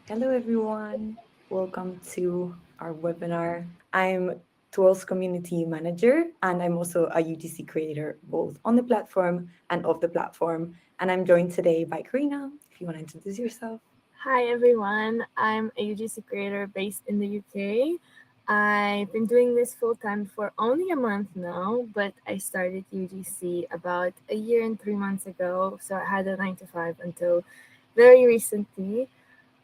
Hello, everyone. Welcome to our webinar. I'm Twirl's community manager, and I'm also a UGC creator, both on the platform and off the platform. And I'm joined today by Carina. If you want to introduce yourself. Hi everyone, I'm a UGC creator based in the UK. I've been doing this full time for only a month now, but I started UGC about a year and 3 months ago. So I had a 9 to 5 until very recently.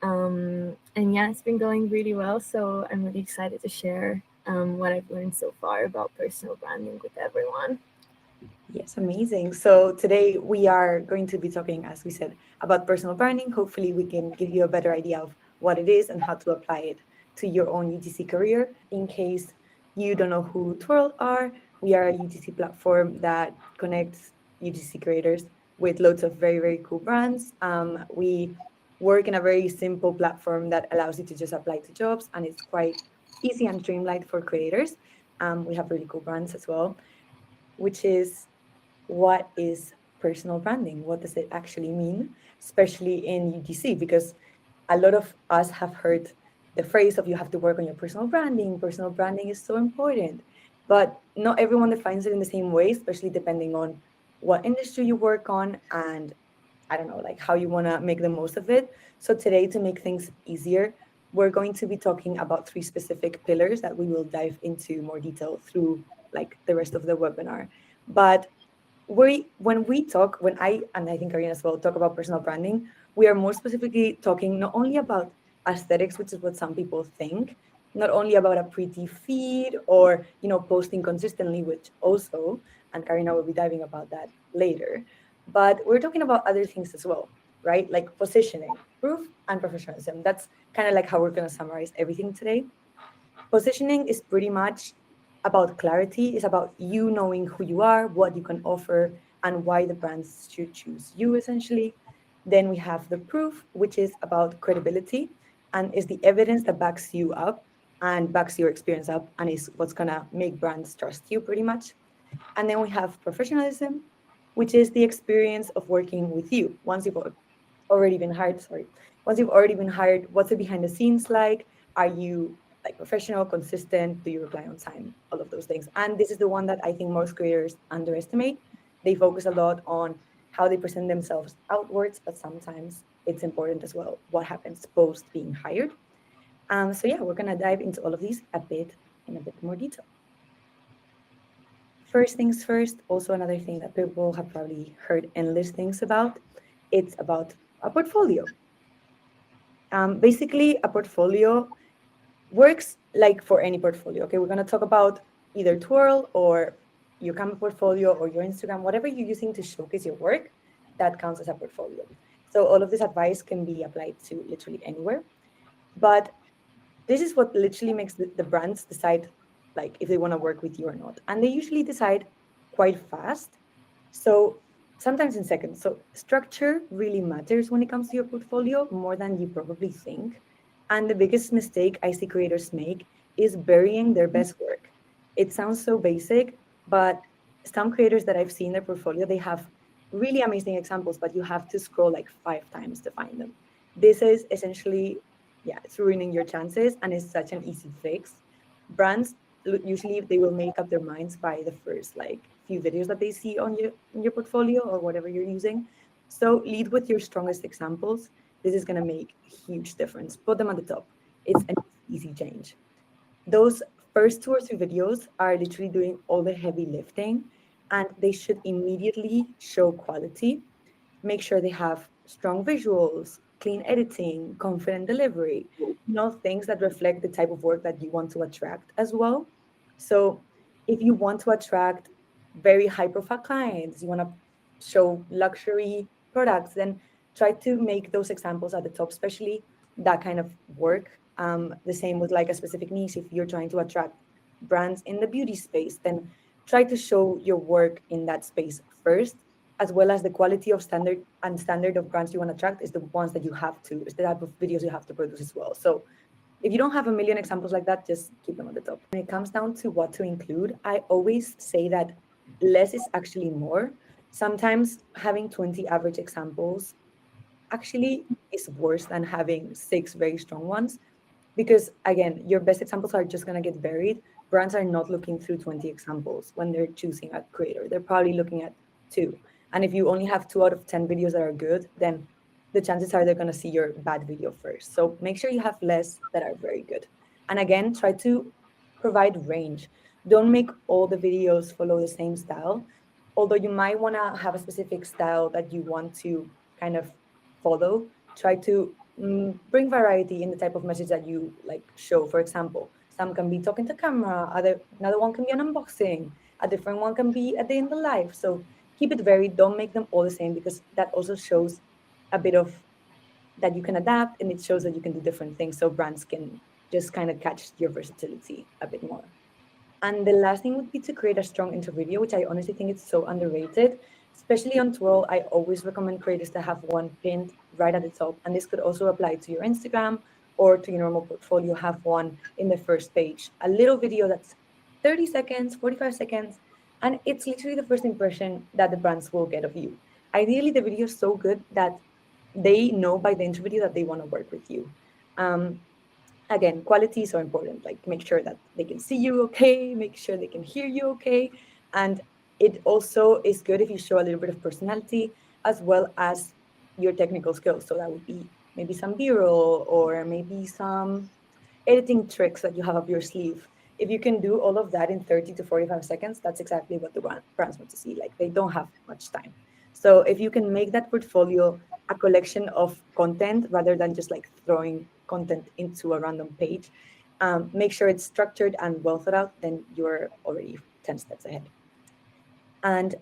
And yeah, it's been going really well. So I'm really excited to share what I've learned so far about personal branding with everyone. Yes, amazing. So today we are going to be talking, as we said, about personal branding. Hopefully, we can give you a better idea of what it is and how to apply it to your own UGC career. In case you don't know who Twirl are, we are a UGC platform that connects UGC creators with loads of very, very cool brands. We work in a very simple platform that allows you to just apply to jobs, and it's quite easy and streamlined for creators. We have really cool brands as well, which is what is personal branding? What does it actually mean, especially in UGC? Because a lot of us have heard the phrase of you have to work on your personal branding. Personal branding is so important, but not everyone defines it in the same way, especially depending on what industry you work on and I don't know, like how you want to make the most of it. So today, to make things easier, we're going to be talking about three specific pillars that we will dive into more detail through like the rest of the webinar. But when I and I think Karina as well talk about personal branding, we are more specifically talking not only about aesthetics, which is what some people think, not only about a pretty feed or posting consistently, which also, and Karina will be diving about that later, but we're talking about other things as well, right? Like positioning, proof, and professionalism. That's kind of like how we're going to summarize everything today. Positioning is pretty much about clarity. It's about you knowing who you are, what you can offer, and why the brands should choose you, essentially. Then we have the proof, which is about credibility and is the evidence that backs you up and backs your experience up and is what's going to make brands trust you pretty much. And then we have professionalism, which is the experience of working with you. Already been hired, sorry. Once you've already been hired, what's the behind the scenes like? Are you like professional, consistent? Do you reply on time? All of those things. And this is the one that I think most creators underestimate. They focus a lot on how they present themselves outwards, but sometimes it's important as well what happens post being hired. So yeah, we're gonna dive into all of these a bit more detail. First things first, also another thing that people have probably heard endless things about, it's about a portfolio. Basically, a portfolio works like for any portfolio. Okay, we're going to talk about either Twirl or your Canva portfolio or your Instagram, whatever you're using to showcase your work, that counts as a portfolio. So all of this advice can be applied to literally anywhere. But this is what literally makes the brands decide like if they want to work with you or not. And they usually decide quite fast. So sometimes in seconds. So structure really matters when it comes to your portfolio more than you probably think. And the biggest mistake I see creators make is burying their best work. It sounds so basic, but some creators that I've seen their portfolio, they have really amazing examples, but you have to scroll like 5 times to find them. This is essentially, yeah, it's ruining your chances and it's such an easy fix. Brands usually they will make up their minds by the first like few videos that they see on your portfolio or whatever you're using. So lead with your strongest examples. This is going to make a huge difference. Put them at the top. It's an easy change. Those first 2 or 3 videos are literally doing all the heavy lifting and they should immediately show quality. Make sure they have strong visuals, clean editing, confident delivery, things that reflect the type of work that you want to attract as well. So if you want to attract very high profile clients, you want to show luxury products, then try to make those examples at the top, especially that kind of work. The same with like a specific niche. If you're trying to attract brands in the beauty space, then try to show your work in that space first, as well as the quality of standard of brands you want to attract is the ones that you have to, is the type of videos you have to produce as well. So if you don't have a million examples like that, just keep them at the top. When it comes down to what to include, I always say that less is actually more. Sometimes having 20 average examples actually is worse than having six very strong ones, because again, your best examples are just going to get buried. Brands are not looking through 20 examples when they're choosing a creator. They're probably looking at two. And if you only have 2 out of 10 videos that are good, then the chances are they're going to see your bad video first. So make sure you have less that are very good. And again, try to provide range. Don't make all the videos follow the same style. Although you might want to have a specific style that you want to kind of follow, try to bring variety in the type of message that you like show. For example, some can be talking to camera, another one can be an unboxing, a different one can be a day in the life. So keep it varied. Don't make them all the same, because that also shows a bit of that you can adapt, and it shows that you can do different things. So brands can just kind of catch your versatility a bit more. And the last thing would be to create a strong intro video, which I honestly think it's so underrated. Especially on Twirl, I always recommend creators to have one pinned right at the top. And this could also apply to your Instagram or to your normal portfolio. Have one in the first page, a little video that's 30 seconds, 45 seconds. And it's literally the first impression that the brands will get of you. Ideally, the video is so good that they know by the intro video that they want to work with you. Um, Again, quality is so important. Like, make sure that they can see you okay, make sure they can hear you okay. And it also is good if you show a little bit of personality as well as your technical skills. So that would be maybe some b-roll or maybe some editing tricks that you have up your sleeve. If you can do all of that in 30 to 45 seconds, that's exactly what the brands want to see. Like, they don't have much time. So if you can make that portfolio a collection of content rather than just like throwing content into a random page, make sure it's structured and well thought out, then you're already 10 steps ahead. And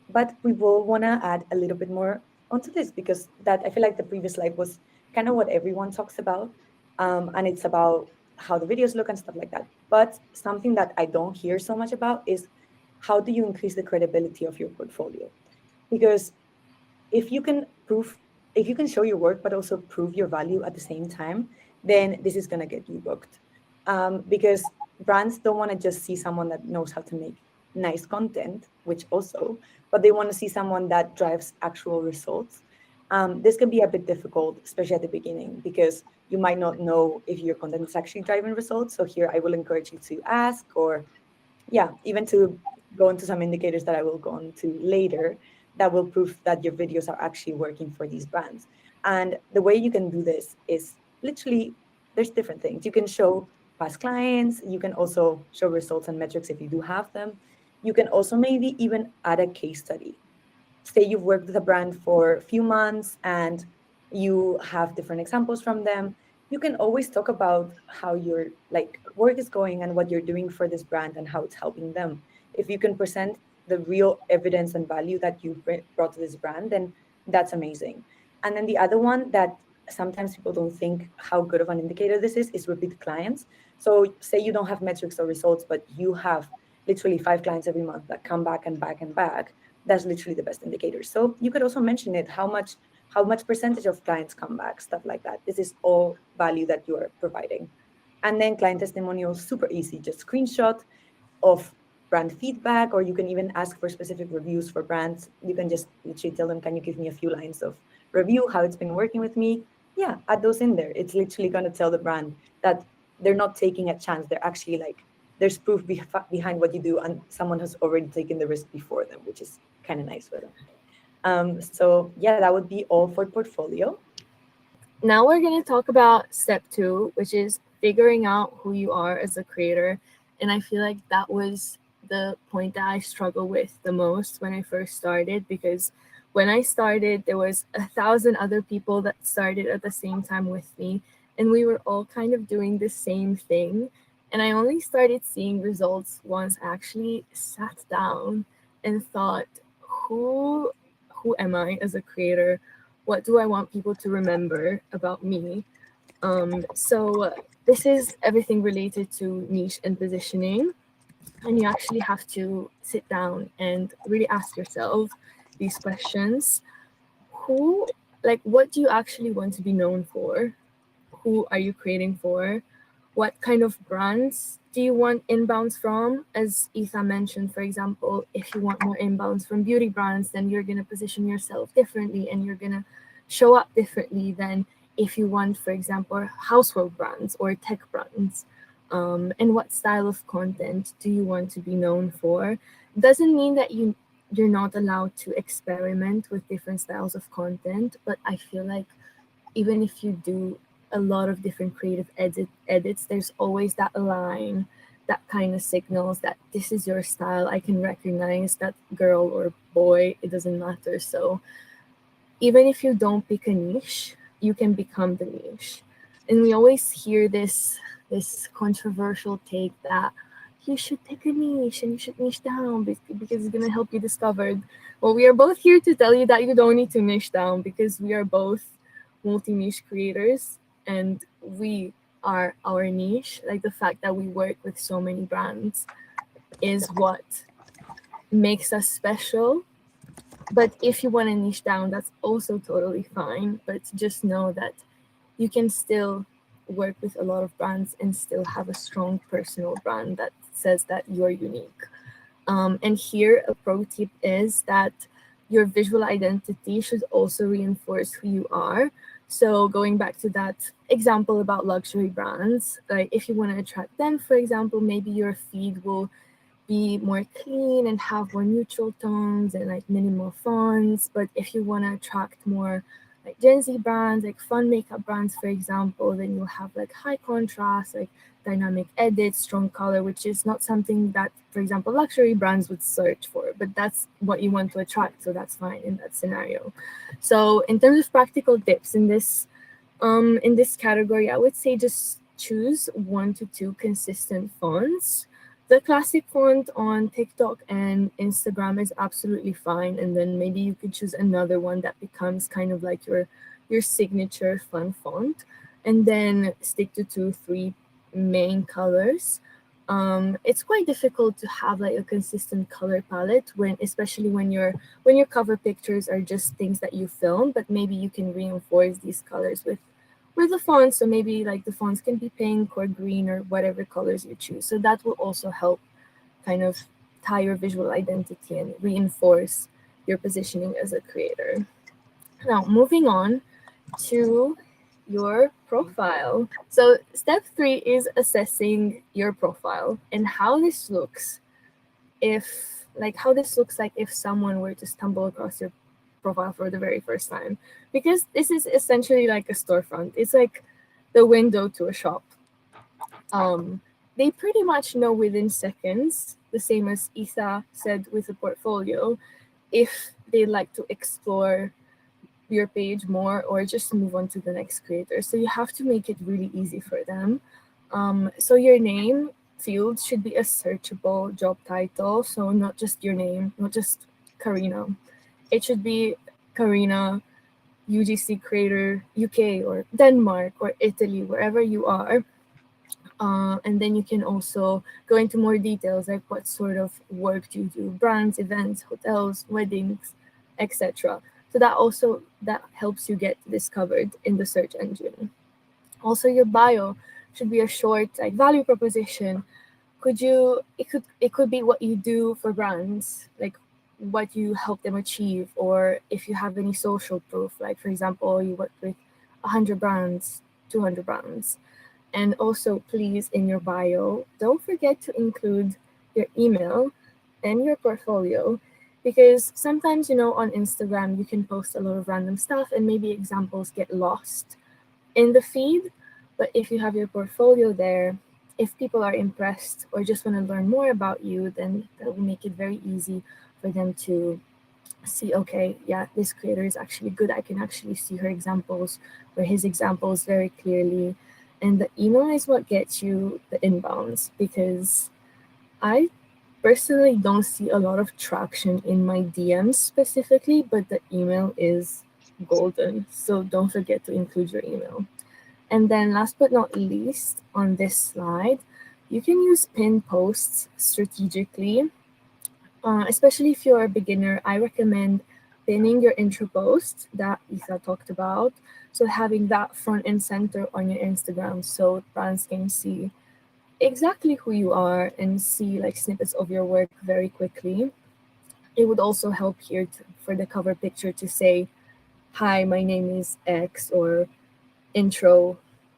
but we will want to add a little bit more onto this, because that, I feel like the previous slide was kind of what everyone talks about, and it's about how the videos look and stuff like that. But something that I don't hear so much about is how do you increase the credibility of your portfolio? Because if you can prove, if you can show your work but also prove your value at the same time, then this is going to get you booked. Because brands don't want to just see someone that knows how to make nice content, which also, but they want to see someone that drives actual results. This can be a bit difficult, especially at the beginning, because you might not know if your content is actually driving results. So here I will encourage you to ask, or yeah, even to go into some indicators that I will go on to later that will prove that your videos are actually working for these brands. And the way you can do this is literally, there's different things. You can show past clients, you can also show results and metrics if you do have them. You can also maybe even add a case study. Say you've worked with a brand for a few months and you have different examples from them. You can always talk about how your like work is going and what you're doing for this brand and how it's helping them. If you can present the real evidence and value that you brought to this brand, then that's amazing. And then the other one that sometimes people don't think how good of an indicator this is repeat clients. So say you don't have metrics or results, but you have literally 5 clients every month that come back and back and back. That's literally the best indicator. So you could also mention it, how much percentage of clients come back, stuff like that. This is all value that you are providing. And then client testimonials, super easy, just screenshot of brand feedback, or you can even ask for specific reviews for brands. You can just literally tell them, can you give me a few lines of review, how it's been working with me? Yeah, add those in there. It's literally going to tell the brand that they're not taking a chance. They're actually like, there's proof behind what you do, and someone has already taken the risk before them, which is kind of nice for them. So yeah, that would be all for portfolio. Now we're going to talk about step two, which is figuring out who you are as a creator. And I feel like that was the point that I struggled with the most when I first started, because when I started, there was 1,000 other people that started at the same time with me, and we were all kind of doing the same thing. And I only started seeing results once I actually sat down and thought, who who am I as a creator? What do I want people to remember about me? So this is everything related to niche and positioning, and you actually have to sit down and really ask yourself these questions. Who, like, what do you actually want to be known for? Who are you creating for? What kind of brands do you want inbounds from? As Etha mentioned, for example, if you want more inbounds from beauty brands, then you're going to position yourself differently, and you're going to show up differently than if you want, for example, household brands or tech brands. And what style of content do you want to be known for? Doesn't mean that you're not allowed to experiment with different styles of content, but I feel like even if you do a lot of different creative edits, there's always that line that kind of signals that this is your style. I can recognize that girl or boy, it doesn't matter. So even if you don't pick a niche, you can become the niche. And we always hear this controversial take that you should pick a niche and you should niche down because it's going to help you discover. Well, we are both here to tell you that you don't need to niche down because we are both multi-niche creators and we are our niche. Like the fact that we work with so many brands is what makes us special. But if you want to niche down, that's also totally fine. But just know that you can still work with a lot of brands and still have a strong personal brand that says that you're unique. And here, a pro tip is that your visual identity should also reinforce who you are. So, going back to that example about luxury brands, like if you want to attract them, for example, maybe your feed will be more clean and have more neutral tones and like minimal fonts. But if you want to attract more like Gen Z brands, like fun makeup brands, for example, then you'll have like high contrast, like dynamic edits, strong color, which is not something that, for example, luxury brands would search for, but that's what you want to attract. So that's fine in that scenario. So in terms of practical tips in this category, I would say just choose 1 to 2 consistent fonts. The classic font on TikTok and Instagram is absolutely fine, and then maybe you could choose another one that becomes kind of like your signature fun font, and then stick to 2, 3 main colors. It's quite difficult to have like a consistent color palette when, especially when your cover pictures are just things that you film, but maybe you can reinforce these colors with the fonts. So maybe like the fonts can be pink or green or whatever colors you choose. So that will also help kind of tie your visual identity and reinforce your positioning as a creator. Now, moving on to your profile. So, step 3 is assessing your profile and how this looks if someone were to stumble across your profile for the very first time, because this is essentially like a storefront. It's like the window to a shop. They pretty much know within seconds, the same as Isa said with the portfolio, if they like to explore your page more or just move on to the next creator. So you have to make it really easy for them. So your name field should be a searchable job title. So not just your name, not just Carina. It should be Carina, UGC creator, UK or Denmark or Italy, wherever you are. And then you can also go into more details like what sort of work do you do, brands, events, hotels, weddings, etc. So that helps you get discovered in the search engine. Also, your bio should be a short like value proposition. It could be what you do for brands, like what you help them achieve, or if you have any social proof, like for example you work with 100 brands, 200 brands. And also, please, in your bio, don't forget to include your email and your portfolio, because sometimes, on Instagram, you can post a lot of random stuff and maybe examples get lost in the feed. But if you have your portfolio there, if people are impressed or just want to learn more about you, then that will make it very easy for them to see, okay, yeah, this creator is actually good. I can actually see her examples or his examples very clearly. And the email is what gets you the inbounds, because I personally don't see a lot of traction in my DMs specifically, but the email is golden. So don't forget to include your email. And then last but not least, on this slide, you can use pin posts strategically. Especially if you're a beginner, I recommend pinning your intro post that Isa talked about. So having that front and center on your Instagram so brands can see exactly who you are and see like snippets of your work very quickly. It would also help here for the cover picture to say hi, my name is X, or intro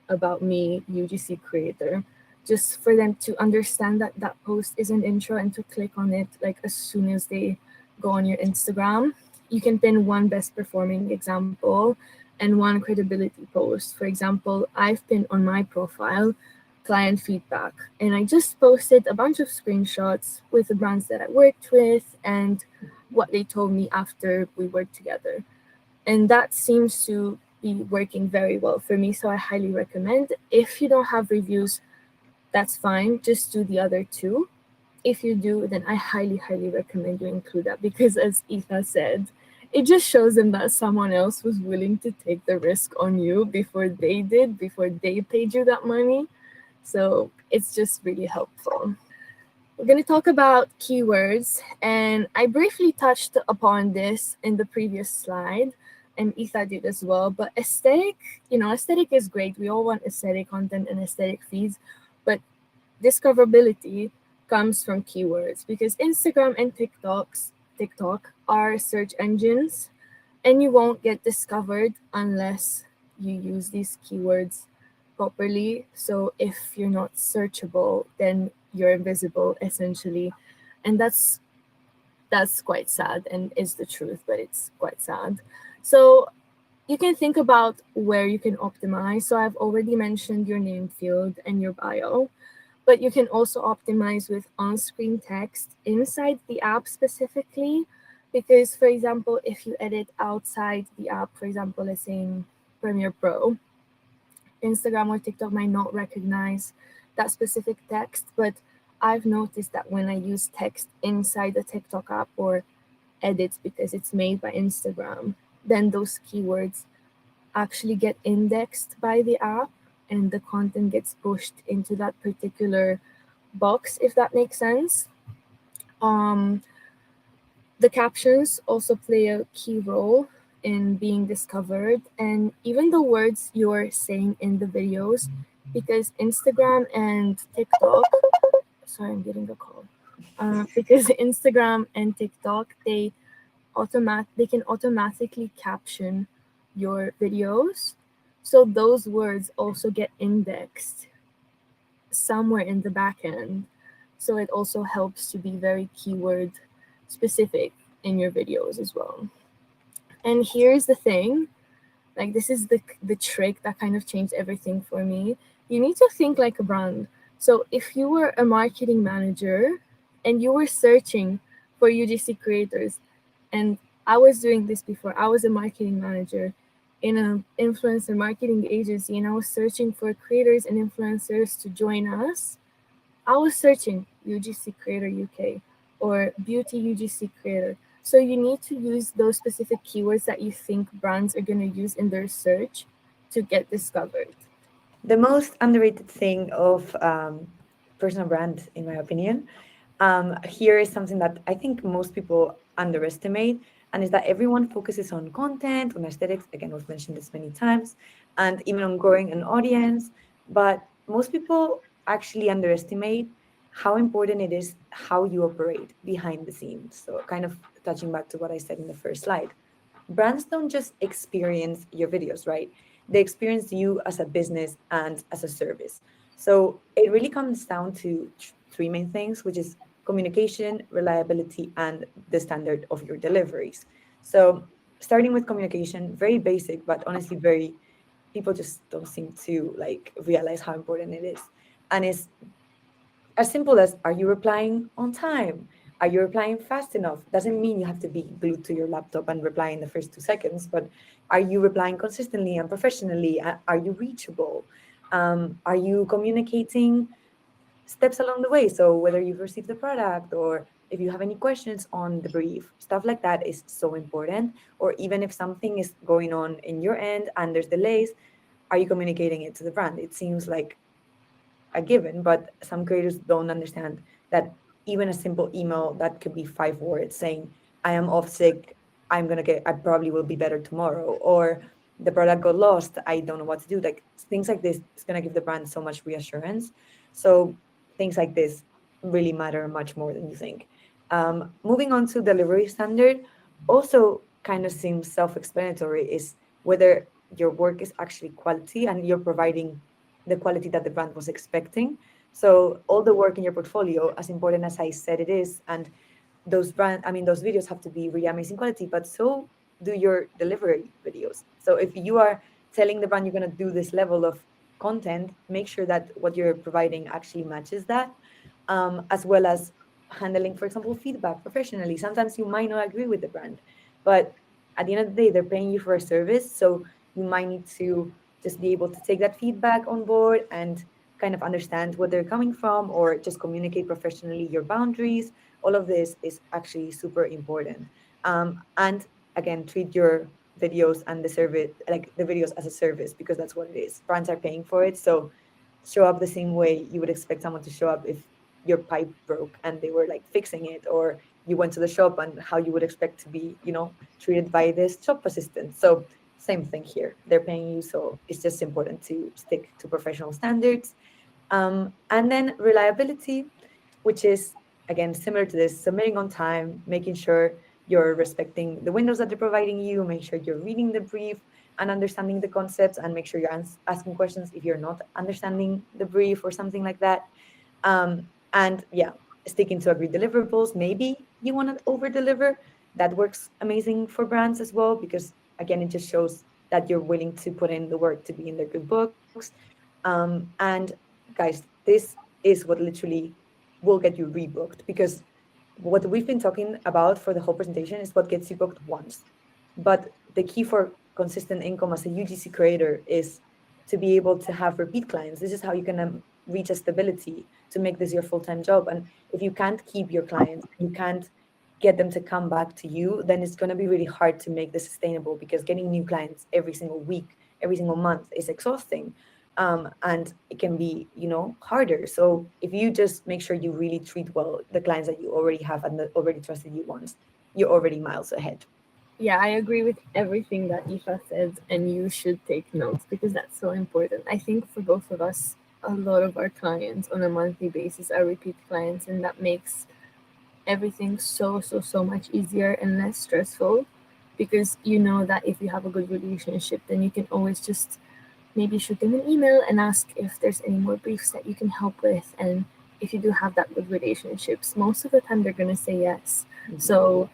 about me, UGC creator, just for them to understand that that post is an intro and to click on it like as soon as they go on your Instagram. You can pin one best performing example and one credibility post. For example, I've pinned on my profile client feedback, and I just posted a bunch of screenshots with the brands that I worked with and what they told me after we worked together, and that seems to be working very well for me. So I highly recommend. If you don't have reviews, that's fine, just do the other two. If you do, then I highly recommend you include that, because as Etha said, it just shows them that someone else was willing to take the risk on you before they did, before they paid you that money. So it's just really helpful. We're going to talk about keywords, and I briefly touched upon this in the previous slide, and Etha did as well. But aesthetic, aesthetic is great. We all want aesthetic content and aesthetic feeds, but discoverability comes from keywords, because Instagram and TikTok are search engines, and you won't get discovered unless you use these keywords properly. So if you're not searchable, then you're invisible essentially. And that's quite sad and is the truth, but it's quite sad. So you can think about where you can optimize. So I've already mentioned your name field and your bio, but you can also optimize with on-screen text inside the app specifically. Because, for example, if you edit outside the app, for example, let's say in Premiere Pro, Instagram or TikTok might not recognize that specific text. But I've noticed that when I use text inside the TikTok app or edits because it's made by Instagram, then those keywords actually get indexed by the app, and the content gets pushed into that particular box, if that makes sense. Um, the captions also play a key role in being discovered, and even the words you're saying in the videos, because Instagram and TikTok, sorry, I'm getting a call. Because Instagram and TikTok, they can automatically caption your videos. So those words also get indexed somewhere in the back end. So it also helps to be very keyword specific in your videos as well. And here's the thing, like this is the trick that kind of changed everything for me. You need to think like a brand. So if you were a marketing manager and you were searching for UGC creators, and I was doing this before, I was a marketing manager in an influencer marketing agency, and I was searching for creators and influencers to join us. I was searching UGC Creator UK or Beauty UGC Creator. So you need to use those specific keywords that you think brands are going to use in their search to get discovered. The most underrated thing of personal brand, in my opinion, here is something that I think most people underestimate, and is that everyone focuses on content, on aesthetics. Again, we've mentioned this many times, and even on growing an audience. But most people actually underestimate how important it is how you operate behind the scenes. So, kind of touching back to what I said in the first slide, brands don't just experience your videos, right? They experience you as a business and as a service. So it really comes down to three main things, which is communication, reliability, and the standard of your deliveries. So starting with communication, very basic, but honestly, very people just don't seem to like realize how important it is. And it's as simple as, are you replying on time? Are you replying fast enough? Doesn't mean you have to be glued to your laptop and reply in the first 2 seconds, but are you replying consistently and professionally? Are you reachable? Are you communicating steps along the way? So whether you've received the product or if you have any questions on the brief, stuff like that is so important. Or even if something is going on in your end and there's delays, are you communicating it to the brand? It seems like a given, but some creators don't understand that even a simple email that could be 5 words saying, I am off sick, I probably will be better tomorrow, or the product got lost, I don't know what to do. Like things like this is going to give the brand so much reassurance. So things like this really matter much more than you think. Moving on to delivery standard, also kind of seems self-explanatory is whether your work is actually quality and you're providing the quality that the brand was expecting. So all the work in your portfolio, as important as I said it is, and those videos have to be really amazing quality, but so do your delivery videos. So if you are telling the brand you're going to do this level of content, make sure that what you're providing actually matches that, as well as handling, for example, feedback professionally. Sometimes you might not agree with the brand, but at the end of the day, they're paying you for a service. So you might need to just be able to take that feedback on board and kind of understand where they're coming from, or just communicate professionally your boundaries. All of this is actually super important. And again, treat your videos and the service, like the videos, as a service, because that's what it is. Brands are paying for it. So show up the same way you would expect someone to show up if your pipe broke and they were like fixing it, or you went to the shop and how you would expect to be, treated by this shop assistant. So same thing here. They're paying you, so it's just important to stick to professional standards. And then reliability, which is again similar to this, submitting on time, making sure you're respecting the windows that they're providing you, make sure you're reading the brief and understanding the concepts, and make sure you're asking questions if you're not understanding the brief or something like that. And yeah, sticking to agreed deliverables. Maybe you want to over deliver. That works amazing for brands as well, because again, it just shows that you're willing to put in the work to be in their good books. And guys, this is what literally will get you rebooked, because what we've been talking about for the whole presentation is what gets you booked once. But the key for consistent income as a UGC creator is to be able to have repeat clients. This is how you can reach a stability to make this your full-time job. And if you can't keep your clients, you can't get them to come back to you, then it's going to be really hard to make this sustainable, because getting new clients every single week, every single month is exhausting. And it can be, harder. So if you just make sure you really treat well the clients that you already have and that already trusted you once, you're already miles ahead. Yeah, I agree with everything that Aoife said, and you should take notes because that's so important. I think for both of us, a lot of our clients on a monthly basis are repeat clients, and that makes everything so much easier and less stressful, because you know that if you have a good relationship, then you can always just maybe shoot them an email and ask if there's any more briefs that you can help with. And if you do have that good relationships, most of the time they're going to say yes. So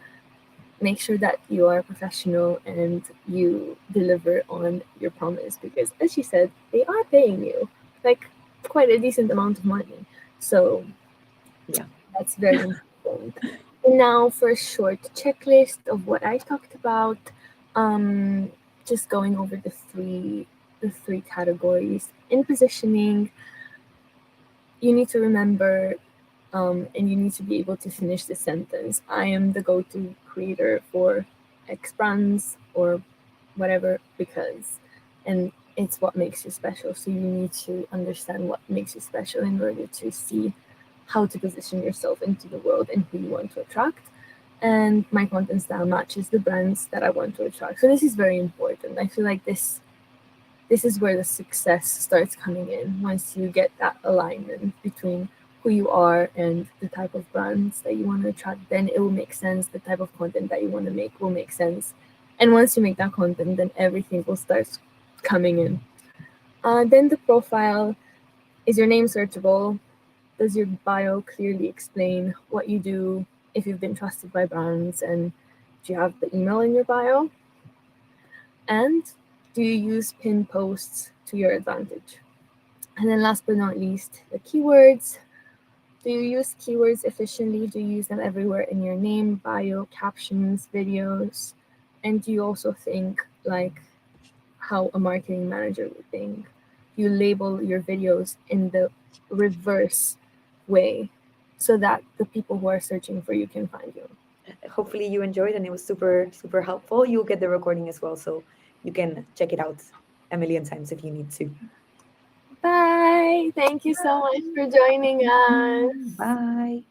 make sure that you are professional and you deliver on your promise, because as she said, they are paying you like quite a decent amount of money. So Yeah. that's very important. And now for a short checklist of what I talked about, just going over the three categories. In positioning, you need to remember, and you need to be able to finish the sentence. I am the go-to creator for X brands or whatever, because, and it's what makes you special. So you need to understand what makes you special in order to see how to position yourself into the world and who you want to attract. And my content style matches the brands that I want to attract. So this is very important. I feel like this is where the success starts coming in. Once you get that alignment between who you are and the type of brands that you want to attract, then it will make sense. The type of content that you want to make will make sense. And once you make that content, then everything will start coming in. Then the profile, is your name searchable? Does your bio clearly explain what you do, if you've been trusted by brands, and do you have the email in your bio? And do you use pin posts to your advantage? And then last but not least, the keywords. Do you use keywords efficiently? Do you use them everywhere in your name, bio, captions, videos? And do you also think like how a marketing manager would think? You label your videos in the reverse way so that the people who are searching for you can find you. Hopefully you enjoyed and it was super, super helpful. You'll get the recording as well, so you can check it out a million times if you need to. Bye. Thank you so much for joining us. Bye.